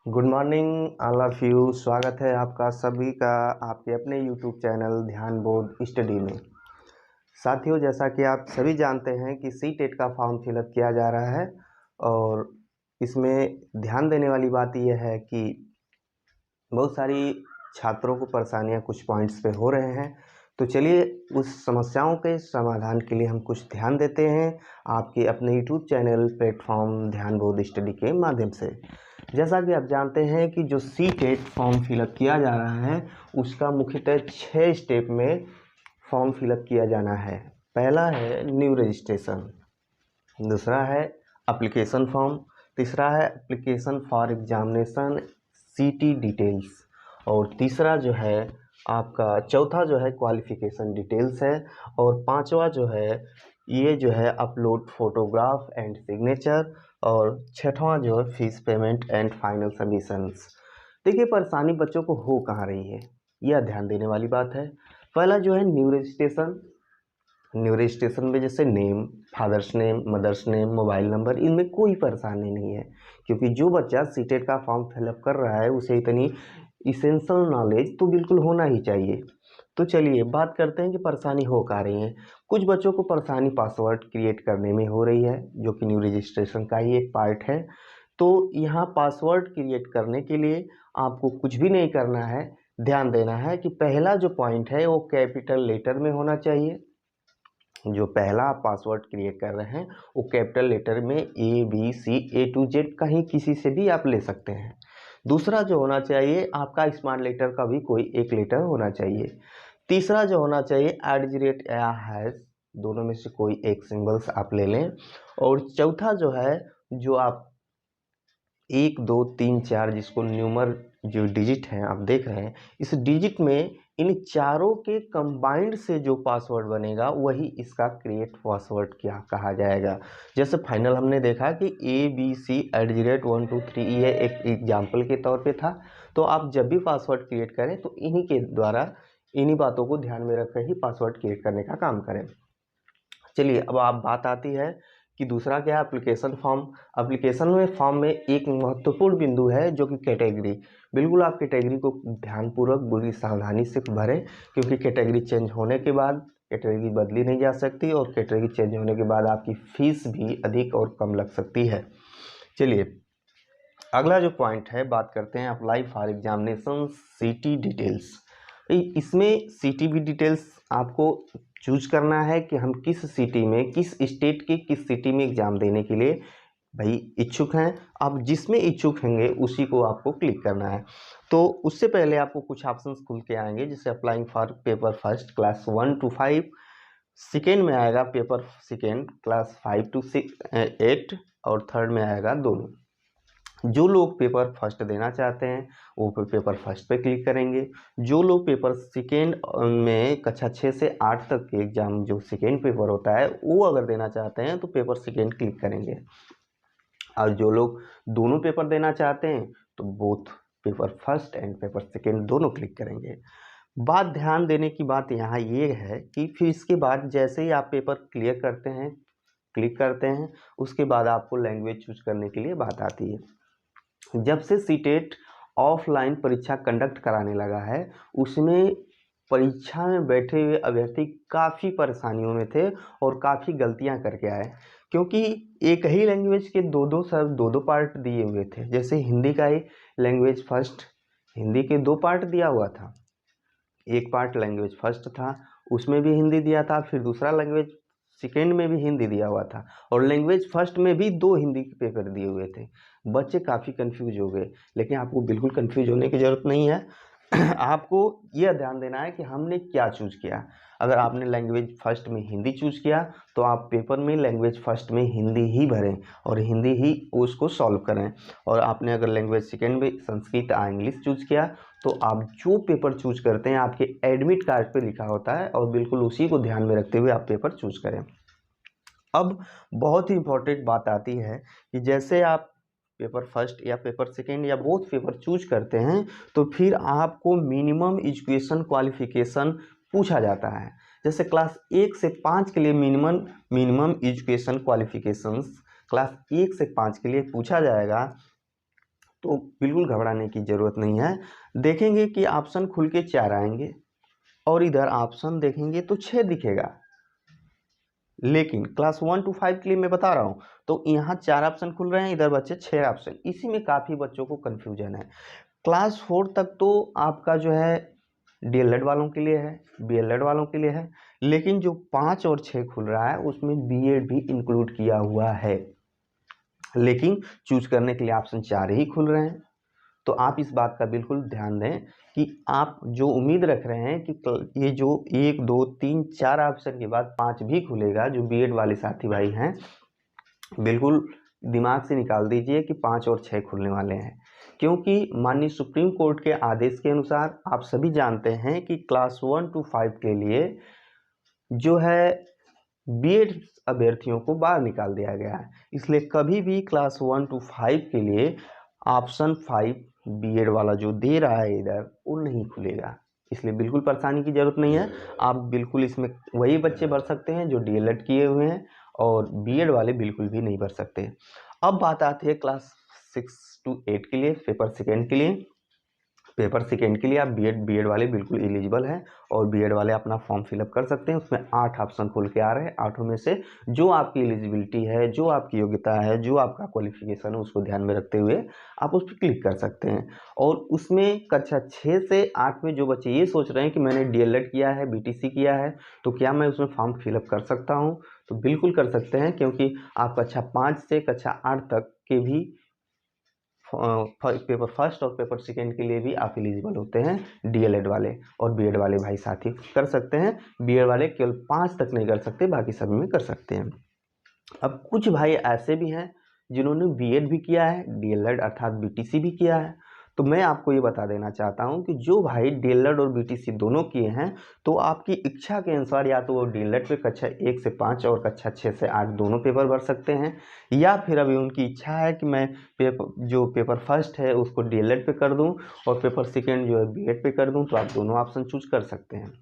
Good morning all of you. स्वागत है आपका सभी का आपके अपने यूट्यूब चैनल ध्यान बोर्ड स्टडी में। साथियों, जैसा कि आप सभी जानते हैं कि सी टेट का फॉर्म फिलअप किया जा रहा है और इसमें ध्यान देने वाली बात यह है कि बहुत सारी छात्रों को परेशानियां कुछ पॉइंट्स पे हो रहे हैं। तो चलिए उस समस्याओं के समाधान के लिए हम कुछ ध्यान देते हैं आपके अपने यूट्यूब चैनल प्लेटफॉर्म ध्यान बोर्ड स्टडी के माध्यम से। जैसा कि आप जानते हैं कि जो सी टेट फॉर्म फिलअप किया जा रहा है उसका मुख्यतः 6 स्टेप में फॉर्म फिलअप किया जाना है। पहला है न्यू रजिस्ट्रेशन, दूसरा है एप्लीकेशन फॉर्म, तीसरा है एप्लीकेशन फॉर एग्जामिनेशन सीटी डिटेल्स और तीसरा जो है आपका चौथा जो है क्वालिफिकेशन डिटेल्स है और पांचवा जो है ये जो है अपलोड फोटोग्राफ एंड सिग्नेचर और छठवां जो है fees payment and final submissions. देखिए परेशानी बच्चों को हो कहाँ रही है, यह ध्यान देने वाली बात है। पहला जो है न्यू रजिस्ट्रेशन। न्यू रजिस्ट्रेशन में जैसे name, father's name, mother's name, mobile number, इनमें कोई परेशानी नहीं है क्योंकि जो बच्चा सीटेट का फॉर्म फिलअप कर रहा है उसे इतनी इसेंशियल नॉलेज तो बिल्कुल होना ही चाहिए। तो चलिए बात करते हैं कि परेशानी हो कहाँ रही है। कुछ बच्चों को परेशानी पासवर्ड क्रिएट करने में हो रही है जो कि न्यू रजिस्ट्रेशन का ही एक पार्ट है। तो यहाँ पासवर्ड क्रिएट करने के लिए आपको कुछ भी नहीं करना है, ध्यान देना है कि पहला जो पॉइंट है वो कैपिटल लेटर में होना चाहिए। जो पहला आप पासवर्ड क्रिएट कर रहे हैं वो कैपिटल लेटर में ABC A to Z कहीं किसी से भी आप ले सकते हैं। दूसरा जो होना चाहिए आपका स्मॉल लेटर का भी कोई एक लेटर होना चाहिए। तीसरा जो होना चाहिए @ या हैश, दोनों में से कोई एक सिंबल्स आप ले लें। और चौथा जो है जो आप 1 2 3 4 जिसको न्यूमर जो डिजिट हैं आप देख रहे हैं, इस डिजिट में इन चारों के कंबाइंड से जो पासवर्ड बनेगा वही इसका क्रिएट पासवर्ड क्या कहा जाएगा। जैसे फाइनल हमने देखा कि ABC @123 ये एक एग्जाम्पल के तौर पे था। तो आप जब भी पासवर्ड क्रिएट करें तो इन्हीं के द्वारा इन्हीं बातों को ध्यान में रखकर ही पासवर्ड क्रिएट करने का काम करें। चलिए अब आप बात आती है कि दूसरा क्या है, एप्लीकेशन फॉर्म। एप्लीकेशन में फॉर्म में एक महत्वपूर्ण बिंदु है जो कि कैटेगरी। बिल्कुल आप कैटेगरी को ध्यानपूर्वक पूरी सावधानी से भरें क्योंकि कैटेगरी चेंज होने के बाद कैटेगरी बदली नहीं जा सकती और कैटेगरी चेंज होने के बाद आपकी फीस भी अधिक और कम लग सकती है। चलिए अगला जो पॉइंट है बात करते हैं अप्लाई फॉर एग्जामिनेशन सीटी डिटेल्स। इसमें सीटी भी डिटेल्स आपको चूज करना है कि हम किस सिटी में, किस स्टेट के किस सिटी में एग्जाम देने के लिए भाई इच्छुक हैं। आप जिसमें इच्छुक होंगे उसी को आपको क्लिक करना है। तो उससे पहले आपको कुछ ऑप्शंस खुल के आएंगे जैसे applying for paper first class 1 to 5, second में आएगा पेपर सेकेंड क्लास 5 to 8 और थर्ड में आएगा दोनों। जो लोग पेपर फर्स्ट देना चाहते हैं वो पेपर फर्स्ट पे क्लिक करेंगे। जो लोग पेपर सेकेंड में कक्षा 6 से 8 तक के एग्जाम जो सेकेंड पेपर होता है वो अगर देना चाहते हैं तो पेपर सेकेंड क्लिक करेंगे। और जो लोग दोनों पेपर देना चाहते हैं तो both paper first and paper second दोनों क्लिक करेंगे। बात ध्यान देने की बात यहाँ ये है कि फिर इसके बाद जैसे ही आप पेपर क्लियर करते हैं, क्लिक करते हैं, उसके बाद आपको लैंग्वेज चूज करने के लिए बात आती है। जब से सीटेट ऑफलाइन परीक्षा कंडक्ट कराने लगा है उसमें परीक्षा में बैठे हुए अभ्यर्थी काफ़ी परेशानियों में थे और काफ़ी गलतियां करके आए क्योंकि एक ही लैंग्वेज के दो पार्ट दिए हुए थे। जैसे हिंदी का ही लैंग्वेज फर्स्ट, हिंदी के 2 पार्ट दिया हुआ था। एक पार्ट लैंग्वेज फर्स्ट था उसमें भी हिंदी दिया था, फिर दूसरा लैंग्वेज सेकेंड में भी हिंदी दिया हुआ था और लैंग्वेज फर्स्ट में भी 2 हिंदी के पेपर दिए हुए थे। बच्चे काफ़ी कंफ्यूज हो गए, लेकिन आपको बिल्कुल कंफ्यूज होने की ज़रूरत नहीं है। आपको यह ध्यान देना है कि हमने क्या चूज किया। अगर आपने लैंग्वेज फर्स्ट में हिंदी चूज किया तो आप पेपर में लैंग्वेज फर्स्ट में हिंदी ही भरें और हिंदी ही उसको सॉल्व करें। और आपने अगर लैंग्वेज सेकेंड में संस्कृत या इंग्लिश चूज किया तो आप जो पेपर चूज करते हैं आपके एडमिट कार्ड पे लिखा होता है और बिल्कुल उसी को ध्यान में रखते हुए आप पेपर चूज करें। अब बहुत ही इंपॉर्टेंट बात आती है कि जैसे आप पेपर फर्स्ट या पेपर सेकेंड या बोथ पेपर चूज करते हैं तो फिर आपको मिनिमम एजुकेशन क्वालिफिकेशन पूछा जाता है। जैसे क्लास 1 से 5 के लिए मिनिमम एजुकेशन क्वालिफिकेशंस क्लास 1 से 5 के लिए पूछा जाएगा। तो बिल्कुल घबराने की ज़रूरत नहीं है। देखेंगे कि ऑप्शन खुल के 4 आएंगे और इधर ऑप्शन देखेंगे तो 6 दिखेगा। लेकिन क्लास 1 to 5 के लिए मैं बता रहा हूँ, तो यहाँ 4 ऑप्शन खुल रहे हैं, इधर बचे 6 ऑप्शन। इसी में काफ़ी बच्चों को कन्फ्यूजन है। क्लास 4 तक तो आपका जो है डीएलएड वालों के लिए है, बीएलएड वालों के लिए है, लेकिन जो 5 और 6 खुल रहा है उसमें बीएड भी इंक्लूड किया हुआ है। लेकिन चूज करने के लिए ऑप्शन 4 ही खुल रहे हैं। तो आप इस बात का बिल्कुल ध्यान दें कि आप जो उम्मीद रख रहे हैं कि ये जो 1 2 3 4 ऑप्शन के बाद 5 भी खुलेगा, जो बीएड वाले साथी भाई हैं, बिल्कुल दिमाग से निकाल दीजिए कि 5 और 6 खुलने वाले हैं। क्योंकि माननीय सुप्रीम कोर्ट के आदेश के अनुसार आप सभी जानते हैं कि क्लास 1 to 5 के लिए जो है बीएड अभ्यर्थियों को बाहर निकाल दिया गया है। इसलिए कभी भी क्लास 1 to 5 के लिए ऑप्शन 5 बीएड वाला जो दे रहा है इधर, वो नहीं खुलेगा। इसलिए बिल्कुल परेशानी की ज़रूरत नहीं है। आप बिल्कुल इसमें वही बच्चे भर सकते हैं जो डीएलएड किए हुए हैं, और बीएड वाले बिल्कुल भी नहीं भर सकते। अब बात आती है क्लास 6 to 8 के लिए, पेपर सेकेंड के लिए। पेपर सेकेंड के लिए आप बीएड वाले बिल्कुल एलिजिबल हैं और बीएड वाले अपना फॉर्म फिलअप कर सकते हैं। उसमें 8 ऑप्शन खुल के आ रहे हैं। 8 में से जो आपकी एलिजिबिलिटी है, जो आपकी योग्यता है, जो आपका क्वालिफिकेशन है, उसको ध्यान में रखते हुए आप उस पर क्लिक कर सकते हैं। और उसमें कक्षा 6 से 8 में जो बच्चे ये सोच रहे हैं कि मैंने डीएलएड किया है, बीटीसी किया है, तो क्या मैं उसमें फॉर्म फिलअप कर सकता हूँ? तो बिल्कुल कर सकते हैं, क्योंकि आप कक्षा 5 से कक्षा 8 तक के भी पेपर फर्स्ट और पेपर सेकेंड के लिए भी आप एलिजिबल होते हैं। डीएलएड वाले और बीएड वाले भाई साथी कर सकते हैं। बीएड वाले केवल 5 तक नहीं कर सकते, बाकी सभी में कर सकते हैं। अब कुछ भाई ऐसे भी हैं जिन्होंने बीएड भी किया है, डीएलएड अर्थात बीटीसी भी किया है। तो मैं आपको ये बता देना चाहता हूँ कि जो भाई डीएलएड और बीटीसी दोनों किए हैं, तो आपकी इच्छा के अनुसार या तो वो डीएलएड पे कक्षा 1 से 5 और कक्षा 6 से 8 दोनों पेपर भर सकते हैं, या फिर अभी उनकी इच्छा है कि मैं जो पेपर फर्स्ट है उसको डीएलएड पे कर दूँ और पेपर सेकेंड जो है बीएड पे कर दूँ, तो आप दोनों ऑप्शन चूज कर सकते हैं।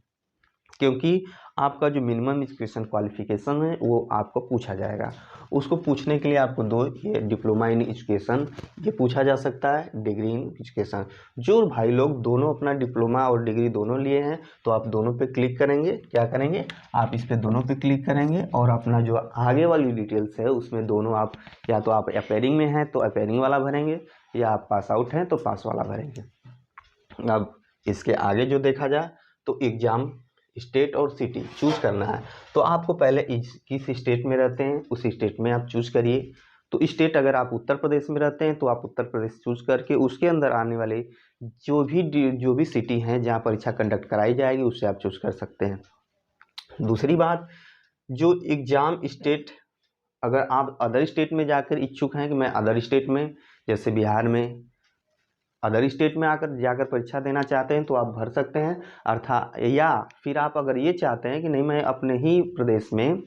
क्योंकि आपका जो मिनिमम एजुकेशन क्वालिफिकेशन है वो आपको पूछा जाएगा। उसको पूछने के लिए आपको ये डिप्लोमा इन एजुकेशन ये पूछा जा सकता है, डिग्री इन एजुकेशन। जो भाई लोग दोनों अपना डिप्लोमा और डिग्री दोनों लिए हैं, तो आप दोनों पे क्लिक करेंगे। क्या करेंगे? आप इस पे दोनों पे क्लिक करेंगे और अपना जो आगे वाली डिटेल्स है उसमें दोनों आप, या तो आप अपेयरिंग में हैं तो अपेयरिंग वाला भरेंगे, या आप पास आउट हैं तो पास वाला भरेंगे। अब इसके आगे जो देखा जाए तो एग्ज़ाम स्टेट और सिटी चूज करना है। तो आपको पहले किस स्टेट में रहते हैं उस स्टेट में आप चूज करिए। तो स्टेट अगर आप उत्तर प्रदेश में रहते हैं तो आप उत्तर प्रदेश चूज करके उसके अंदर आने वाले जो भी सिटी हैं जहां परीक्षा कंडक्ट कराई जाएगी उससे आप चूज कर सकते हैं। दूसरी बात, जो एग्ज़ाम स्टेट, अगर आप अदर स्टेट में जाकर इच्छुक हैं कि मैं अदर स्टेट में, जैसे बिहार में अदर स्टेट में जाकर परीक्षा देना चाहते हैं, तो आप भर सकते हैं। अर्थात या फिर आप अगर ये चाहते हैं कि नहीं मैं अपने ही प्रदेश में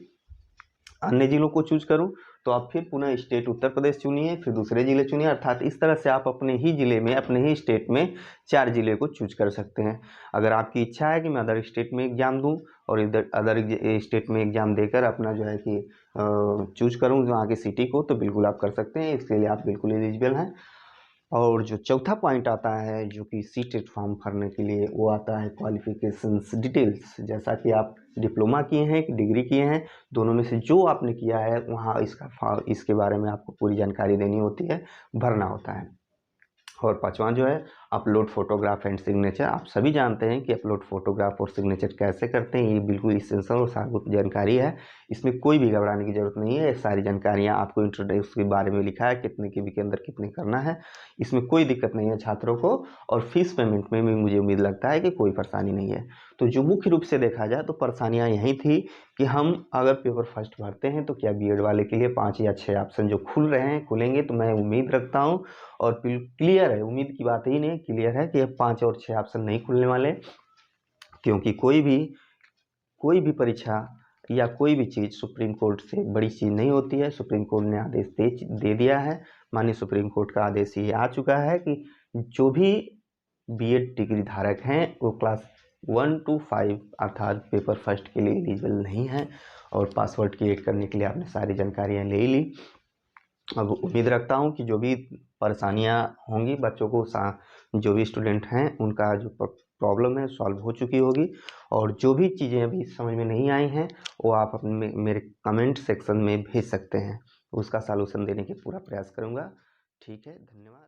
अन्य जिलों को चूज करूं, तो आप फिर पुनः स्टेट उत्तर प्रदेश चुनिए, फिर दूसरे जिले चुनिए। अर्थात इस तरह से आप अपने ही जिले में, अपने ही स्टेट में 4 जिले को चूज कर सकते हैं। अगर आपकी इच्छा है कि मैं अदर स्टेट में एग्जाम दूं और इधर अदर स्टेट में एग्जाम देकर अपना जो है कि चूज करूं वहाँ की सिटी को, तो बिल्कुल आप कर सकते हैं। इसके लिए आप बिल्कुल एलिजिबल हैं। और जो चौथा पॉइंट आता है जो कि सीटेट फॉर्म भरने के लिए, वो आता है क्वालिफिकेशंस डिटेल्स। जैसा कि आप डिप्लोमा किए हैं कि डिग्री किए हैं, दोनों में से जो आपने किया है वहाँ इसके बारे में आपको पूरी जानकारी देनी होती है, भरना होता है। और पांचवा जो है अपलोड फोटोग्राफ एंड सिग्नेचर। आप सभी जानते हैं कि अपलोड फोटोग्राफ और सिग्नेचर कैसे करते हैं, ये बिल्कुल इसेंशियल और सार्वभौमिक जानकारी है। इसमें कोई भी घबराने की जरूरत नहीं है। सारी जानकारियां आपको इंट्रोडक्शन के बारे में लिखा है, कितने के के अंदर कितने करना है, इसमें कोई दिक्कत नहीं है छात्रों को। और फीस पेमेंट में भी मुझे उम्मीद लगता है कि कोई परेशानी नहीं है। तो जो मुख्य रूप से देखा जाए तो परेशानियाँ यही थी कि हम अगर पेपर फर्स्ट भरते हैं तो क्या बीएड वाले के लिए 5 या 6 ऑप्शन जो खुलेंगे, तो मैं उम्मीद रखता हूँ और क्लियर है, उम्मीद की बात ही नहीं, क्लियर है कि अब 5 और 6 ऑप्शन नहीं खुलने वाले। क्योंकि कोई भी परीक्षा या कोई भी चीज़ सुप्रीम कोर्ट से बड़ी चीज़ नहीं होती है। सुप्रीम कोर्ट ने आदेश दे दिया है। माननीय सुप्रीम कोर्ट का आदेश ये आ चुका है कि जो भी बीएड डिग्री धारक हैं वो क्लास 1 to 5 अर्थात पेपर फर्स्ट के लिए एलिजिबल नहीं है। और पासवर्ड क्रिएट करने के लिए आपने सारी जानकारियाँ ले ली। अब उम्मीद रखता हूँ कि जो भी परेशानियाँ होंगी बच्चों को जो भी स्टूडेंट हैं उनका जो प्रॉब्लम है सॉल्व हो चुकी होगी, और जो भी चीज़ें अभी समझ में नहीं आई हैं वो आप अपने मेरे कमेंट सेक्शन में भेज सकते हैं, उसका सॉल्यूशन देने की पूरा प्रयास करूँगा। ठीक है, धन्यवाद।